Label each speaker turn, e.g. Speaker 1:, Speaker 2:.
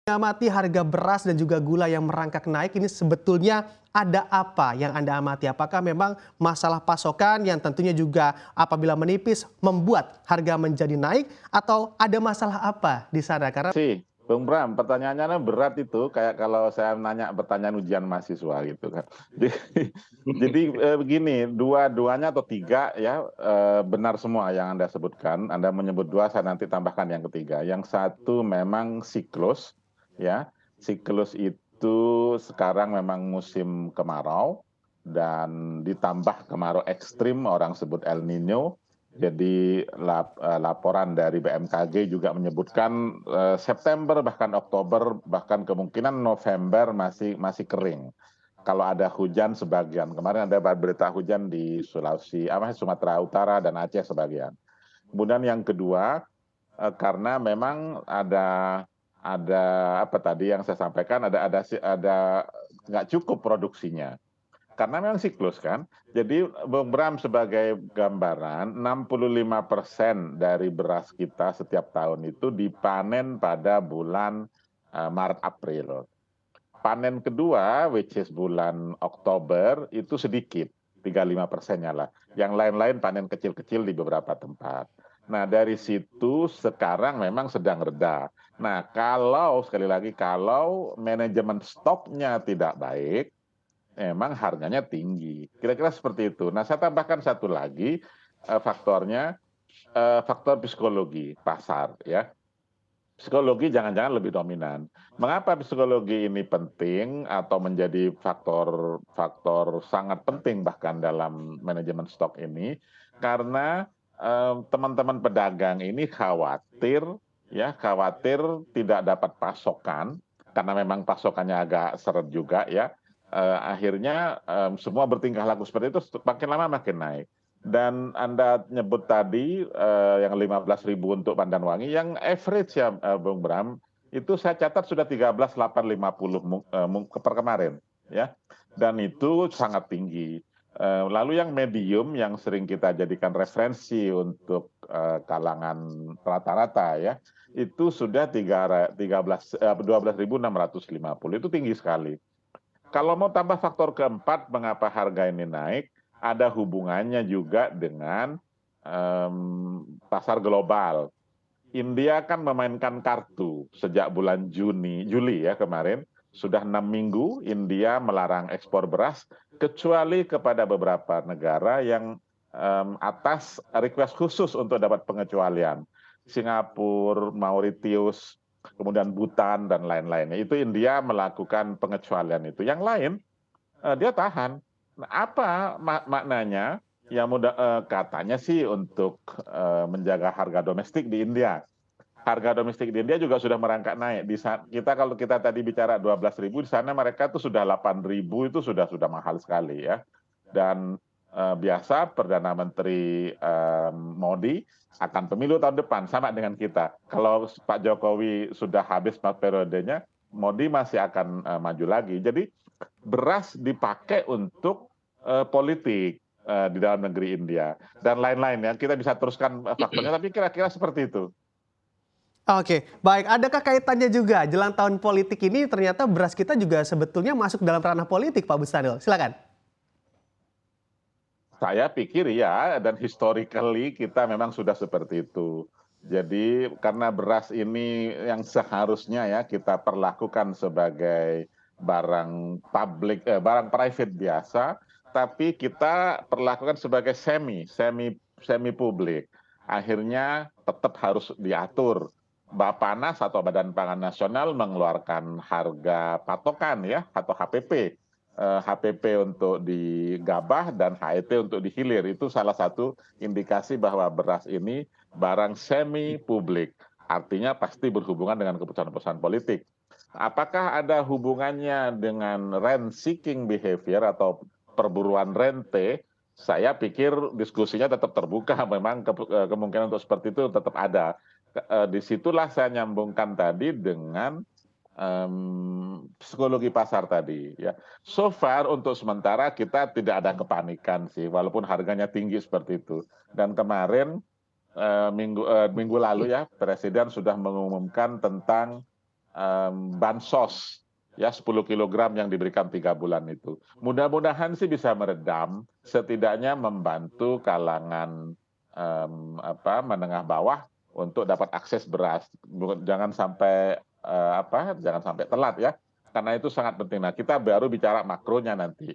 Speaker 1: Mengamati harga beras dan juga gula yang merangkak naik ini sebetulnya ada apa yang Anda amati? Apakah memang masalah pasokan yang tentunya juga apabila menipis membuat harga menjadi naik atau ada masalah apa di sana? Karena
Speaker 2: Sih, Bung Bram, pertanyaannya berat itu kayak kalau saya nanya pertanyaan ujian mahasiswa gitu kan. Begini, dua-duanya atau tiga ya benar semua yang Anda sebutkan. Anda menyebut dua, saya nanti tambahkan yang ketiga. Yang satu memang siklus, ya. Siklus itu sekarang memang musim kemarau dan ditambah kemarau ekstrim, orang sebut El Nino. Jadi laporan dari BMKG juga menyebutkan September bahkan Oktober bahkan kemungkinan November masih kering. Kalau ada hujan sebagian, kemarin ada berita hujan di Sumatera Utara dan Aceh sebagian. Kemudian yang kedua, karena memang ada apa tadi yang saya sampaikan, ada nggak cukup produksinya. Karena memang siklus kan. Jadi Bung Bram, sebagai gambaran, 65% dari beras kita setiap tahun itu dipanen pada bulan Maret April. Panen kedua, which is bulan Oktober, itu sedikit, 35%-nya lah. Yang lain-lain panen kecil-kecil di beberapa tempat. Nah, dari situ sekarang memang sedang reda. Nah, sekali lagi, kalau manajemen stoknya tidak baik, memang harganya tinggi. Kira-kira seperti itu. Nah, saya tambahkan satu lagi faktornya, faktor psikologi pasar ya. Psikologi jangan-jangan lebih dominan. Mengapa psikologi ini penting atau menjadi faktor sangat penting bahkan dalam manajemen stok ini? Karena teman-teman pedagang ini khawatir tidak dapat pasokan karena memang pasokannya agak seret juga ya. Akhirnya semua bertingkah laku seperti itu, makin lama makin naik. Dan Anda nyebut tadi yang 15.000 untuk Pandanwangi, yang average ya Bung Bram, itu saya catat sudah 13.850 per kemarin, ya. Dan itu sangat tinggi. Lalu yang medium yang sering kita jadikan referensi untuk kalangan rata-rata ya, itu sudah 12.650, itu tinggi sekali. Kalau mau tambah faktor keempat, mengapa harga ini naik, ada hubungannya juga dengan pasar global. India kan memainkan kartu sejak bulan Juli ya kemarin, sudah 6 minggu India melarang ekspor beras, kecuali kepada beberapa negara yang atas request khusus untuk dapat pengecualian. Singapura, Mauritius, kemudian Bhutan, dan lain-lainnya. Itu India melakukan pengecualian itu. Yang lain, dia tahan. Nah, apa maknanya? Ya katanya sih untuk menjaga harga domestik di India. Harga domestik di India juga sudah merangkak naik. Kalau kita tadi bicara 12.000, di sana mereka tuh sudah 8.000, itu sudah mahal sekali ya. Dan biasa Perdana Menteri Modi akan pemilu tahun depan, sama dengan kita. Kalau Pak Jokowi sudah habis periodenya, Modi masih akan maju lagi. Jadi beras dipakai untuk politik di dalam negeri India dan lain-lain ya. Kita bisa teruskan faktornya, tapi kira-kira seperti itu.
Speaker 1: Oke, baik. Adakah kaitannya juga jelang tahun politik ini ternyata beras kita juga sebetulnya masuk dalam ranah politik, Pak Bustanil? Silakan.
Speaker 2: Saya pikir ya, dan historically kita memang sudah seperti itu. Jadi karena beras ini yang seharusnya ya kita perlakukan sebagai barang publik, barang private biasa, tapi kita perlakukan sebagai semi publik. Akhirnya tetap harus diatur. Bappenas atau Badan Pangan Nasional mengeluarkan harga patokan ya atau HPP. HPP untuk digabah dan HET untuk dihilir. Itu salah satu indikasi bahwa beras ini barang semi publik. Artinya pasti berhubungan dengan keputusan-keputusan politik. Apakah ada hubungannya dengan rent seeking behavior atau perburuan rente? Saya pikir diskusinya tetap terbuka. Memang kemungkinan untuk seperti itu tetap ada. Disitulah saya nyambungkan tadi dengan psikologi pasar tadi ya. So far untuk sementara kita tidak ada kepanikan sih, walaupun harganya tinggi seperti itu. Dan kemarin minggu lalu ya Presiden sudah mengumumkan tentang bansos ya 10 kilogram yang diberikan 3 bulan itu. Mudah-mudahan sih bisa meredam, setidaknya membantu kalangan menengah bawah untuk dapat akses beras. Jangan sampai jangan sampai telat ya, karena itu sangat penting. Nah, kita baru bicara makronya nanti.